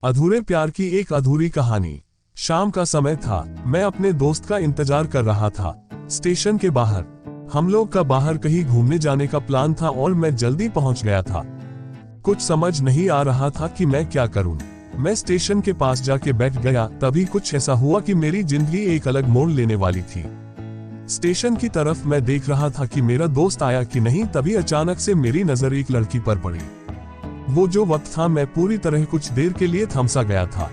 अधूरे प्यार की एक अधूरी कहानी। शाम का समय था। मैं अपने दोस्त का इंतजार कर रहा था स्टेशन के बाहर। हम लोग का बाहर कहीं घूमने जाने का प्लान था और मैं जल्दी पहुंच गया था। कुछ समझ नहीं आ रहा था कि मैं क्या करूं। मैं स्टेशन के पास जाके बैठ गया। तभी कुछ ऐसा हुआ कि मेरी जिंदगी एक अलग मोड़ लेने वाली थी। स्टेशन की तरफ मैं देख रहा था कि मेरा दोस्त आया कि नहीं, तभी अचानक से मेरी नजर एक लड़की पर पड़ी। वो जो वक्त था, मैं पूरी तरह कुछ देर के लिए थमसा गया था।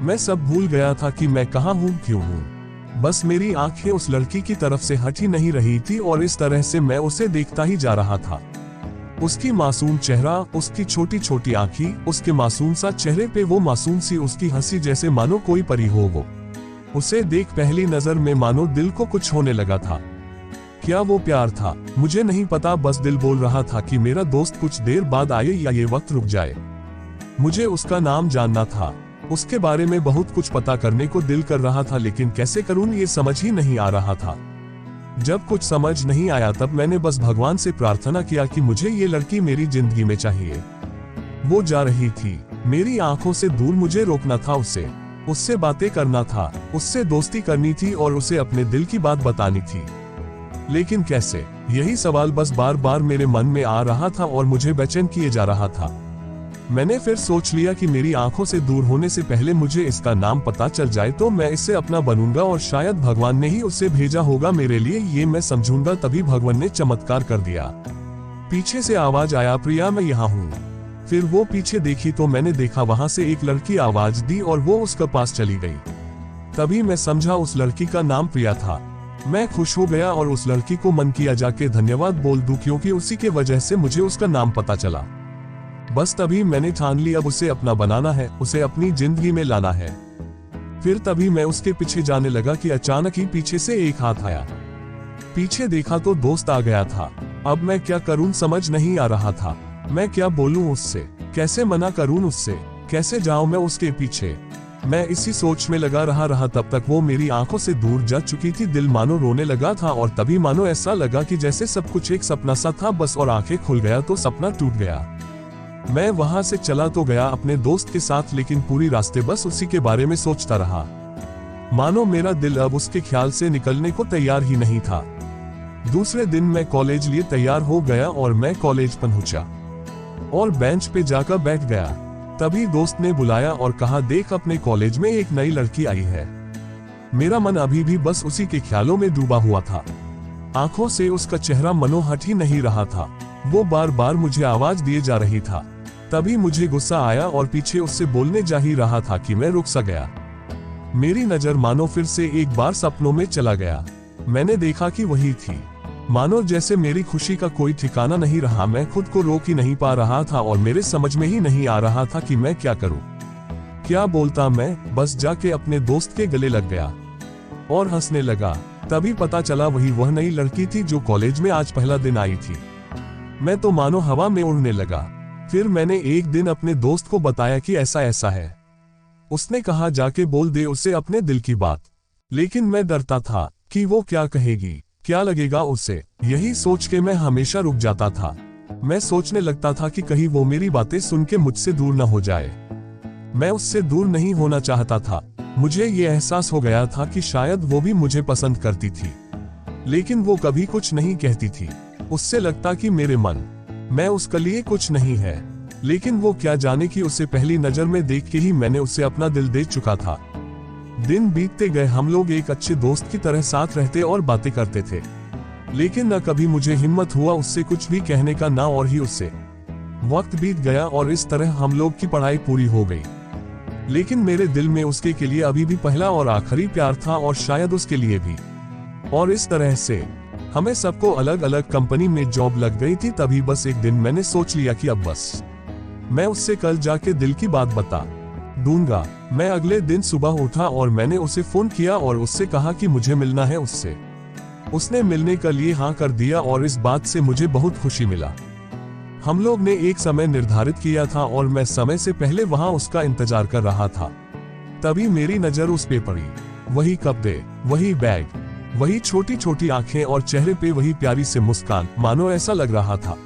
मैं सब भूल गया था कि मैं कहाँ हूँ, क्यों हूँ। बस मेरी आंखें उस लड़की की तरफ से हट ही नहीं रही थी और इस तरह से मैं उसे देखता ही जा रहा था। उसकी मासूम चेहरा, उसकी छोटी छोटी आंखें, उसके मासूम सा चेहरे पे वो मासूम सी उसकी हंसी, जैसे मानो कोई परी हो वो। उसे देख पहली नजर में मानो दिल को कुछ होने लगा था। क्या वो प्यार था? मुझे नहीं पता, बस दिल बोल रहा था कि मेरा दोस्त कुछ देर बाद आए या ये वक्त रुक जाए। मुझे उसका नाम जानना था, उसके बारे में बहुत कुछ पता करने को दिल कर रहा था, लेकिन कैसे करूं ये समझ ही नहीं आ रहा था। जब कुछ समझ नहीं आया तब मैंने बस भगवान से प्रार्थना किया कि मुझे ये लड़की मेरी जिंदगी में चाहिए। वो जा रही थी, मेरी आंखों से दूर, मुझे रोकना था उससे बातें करना था, उससे दोस्ती करनी थी और उसे अपने दिल की बात बतानी थी। लेकिन कैसे? यही सवाल बस बार बार मेरे मन में आ रहा था और मुझे बेचैन किए जा रहा था। मैंने फिर सोच लिया कि मेरी आंखों से दूर होने से पहले मुझे इसका नाम पता चल जाए तो मैं इससे अपना बनूंगा और शायद भगवान ने ही उसे भेजा होगा मेरे लिए, ये मैं समझूंगा। तभी भगवान ने चमत्कार कर दिया। पीछे से आवाज आया, प्रिया मैं यहाँ हूँ। फिर वो पीछे देखी तो मैंने देखा वहां से एक लड़की आवाज दी और वो उसके पास चली गई। तभी मैं समझा उस लड़की का नाम प्रिया था। मैं खुश हो गया और उस लड़की को मन किया जाके धन्यवाद बोल दूं, क्योंकि उसी के वजह से मुझे उसका नाम पता चला। बस तभी मैंने ठान लिया अब उसे अपना बनाना है, उसे अपनी जिंदगी में लाना है। फिर तभी मैं उसके पीछे जाने लगा कि अचानक ही पीछे से एक हाथ आया। पीछे देखा तो दोस्त आ गया था। अब मैं क्या करूं समझ नहीं आ रहा था। मैं क्या बोलूं उससे, कैसे मना करूं उससे, कैसे जाऊं मैं उसके पीछे। मैं इसी सोच में लगा रहा तब तक वो मेरी आंखों से दूर जा चुकी थी। दिल मानो रोने लगा था और तभी मानो ऐसा लगा कि जैसे सब कुछ एक सपना सा था बस, और आंखें खुल गया तो सपना टूट गया। मैं वहां से चला तो गया अपने दोस्त के साथ, लेकिन पूरी रास्ते बस उसी के बारे में सोचता रहा। मानो मेरा दिल अब उसके ख्याल से निकलने को तैयार ही नहीं था। दूसरे दिन मैं कॉलेज लिए तैयार हो गया और मैं कॉलेज पहुंचा और बेंच पे जाकर बैठ गया। तभी दोस्त ने बुलाया और कहा, देख अपने कॉलेज में एक नई लड़की आई है। मेरा मन अभी भी बस उसी के ख्यालों में डूबा हुआ था। आंखों से उसका चेहरा मनो हट ही नहीं रहा था। वो बार बार मुझे आवाज दिए जा रही था। तभी मुझे गुस्सा आया और पीछे उससे बोलने जा ही रहा था कि मैं रुक सा गया। मेरी नजर मानो फिर से एक बार सपनों में चला गया। मैंने देखा कि वही थी। मानो जैसे मेरी खुशी का कोई ठिकाना नहीं रहा। मैं खुद को रोक ही नहीं पा रहा था और मेरे समझ में ही नहीं आ रहा था कि मैं क्या करूं, क्या बोलता। मैं बस जाके अपने दोस्त के गले लग गया और हंसने लगा। तभी पता चला वह नई लड़की थी जो कॉलेज में आज पहला दिन आई थी। मैं तो मानो हवा में उड़ने लगा। फिर मैंने एक दिन अपने दोस्त को बताया कि ऐसा ऐसा है। उसने कहा जाके बोल दे उसे अपने दिल की बात। लेकिन मैं डरता था कि वो क्या कहेगी, क्या लगेगा उससे। यही सोच के मैं हमेशा रुक जाता था। मैं सोचने लगता था कि कहीं वो मेरी बातें सुन के मुझसे दूर न हो जाए। मैं उससे दूर नहीं होना चाहता था। मुझे ये एहसास हो गया था कि शायद वो भी मुझे पसंद करती थी, लेकिन वो कभी कुछ नहीं कहती थी। उससे लगता कि मेरे मन मैं उसके लिए कुछ नहीं है, लेकिन वो क्या जाने कि उसे पहली नजर में देख के ही मैंने उसे अपना दिल दे चुका था। दिन बीतते गए, हम लोग एक अच्छे दोस्त की तरह साथ रहते और बातें करते थे, लेकिन न कभी मुझे हिम्मत हुआ उससे कुछ भी कहने का, ना और ही उससे। वक्त बीत गया और इस तरह हम लोग की पढ़ाई पूरी हो गई, लेकिन मेरे दिल में उसके के लिए अभी भी पहला और आखिरी प्यार था और शायद उसके लिए भी। और इस तरह से हमें सबको अलग अलग कंपनी में जॉब लग गई थी। तभी बस एक दिन मैंने सोच लिया कि अब बस मैं उससे कल जाके दिल की बात बता दूंगा। मैं अगले दिन सुबह उठा और मैंने उसे फोन किया और उससे कहा कि मुझे मिलना है उससे। उसने मिलने के लिए हाँ कर दिया और इस बात से मुझे बहुत खुशी मिला। हम लोग ने एक समय निर्धारित किया था और मैं समय से पहले वहां उसका इंतजार कर रहा था। तभी मेरी नजर उस पे पड़ी। वही कपड़े, वही बैग, वही छोटी छोटी आंखें और चेहरे पे वही प्यारी सी मुस्कान। मानो ऐसा लग रहा था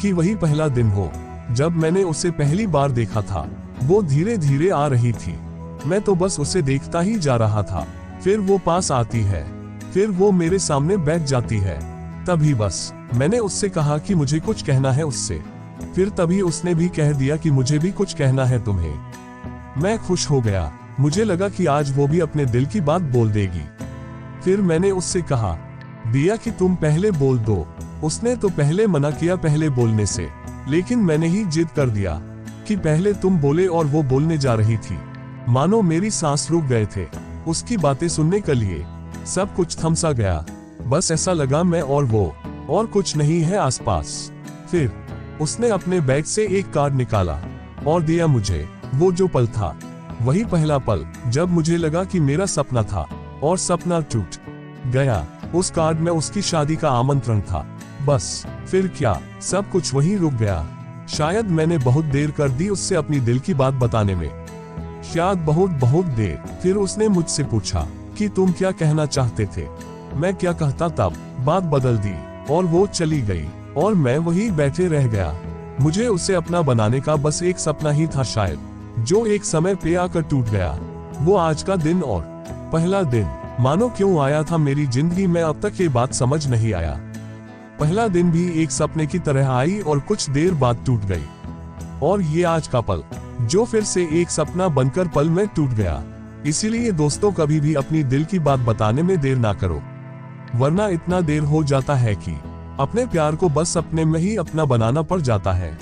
कि वही पहला दिन हो जब मैंने उसे पहली बार देखा था। वो धीरे धीरे आ रही थी। मैं तो बस उसे देखता ही जा रहा था। फिर वो पास आती है, फिर वो मेरे सामने बैठ जाती है। तभी बस मैंने उससे कहा कि मुझे कुछ कहना है उससे। फिर तभी उसने भी कह दिया कि मुझे भी कुछ कहना है तुम्हें। मैं खुश हो गया। मुझे लगा कि आज वो भी अपने दिल की बात बोल देगी। फिर मैंने उससे कहा, दिया कि तुम पहले बोल दो। उसने तो पहले मना किया पहले बोलने से, लेकिन मैंने ही जिद कर दिया कि पहले तुम बोले और वो बोलने जा रही थी। मानो मेरी सांस रुक गए थे उसकी बातें सुनने के लिए। सब कुछ थम सा गया। बस ऐसा लगा मैं और वो, और कुछ नहीं है आसपास। फिर उसने अपने बैग से एक कार्ड निकाला और दिया मुझे। वो जो पल था वही पहला पल जब मुझे लगा कि मेरा सपना था और सपना टूट गया। उस कार्ड में उसकी शादी का आमंत्रण था। बस फिर क्या, सब कुछ वहीं रुक गया। शायद मैंने बहुत देर कर दी उससे अपनी दिल की बात बताने में, शायद बहुत देर। फिर उसने मुझसे पूछा कि तुम क्या कहना चाहते थे। मैं क्या कहता, तब बात बदल दी और वो चली गई और मैं वहीं बैठे रह गया। मुझे उसे अपना बनाने का बस एक सपना ही था शायद, जो एक समय पे आकर टूट गया। वो आज का दिन और पहला दिन मानो क्यों आया था मेरी जिंदगी में, अब तक ये बात समझ नहीं आया। पहला दिन भी एक सपने की तरह आई और कुछ देर बाद टूट गई। और ये आज का पल जो फिर से एक सपना बनकर पल में टूट गया। इसीलिए दोस्तों, कभी भी अपनी दिल की बात बताने में देर ना करो, वरना इतना देर हो जाता है कि अपने प्यार को बस अपने में ही अपना बनाना पड़ जाता है।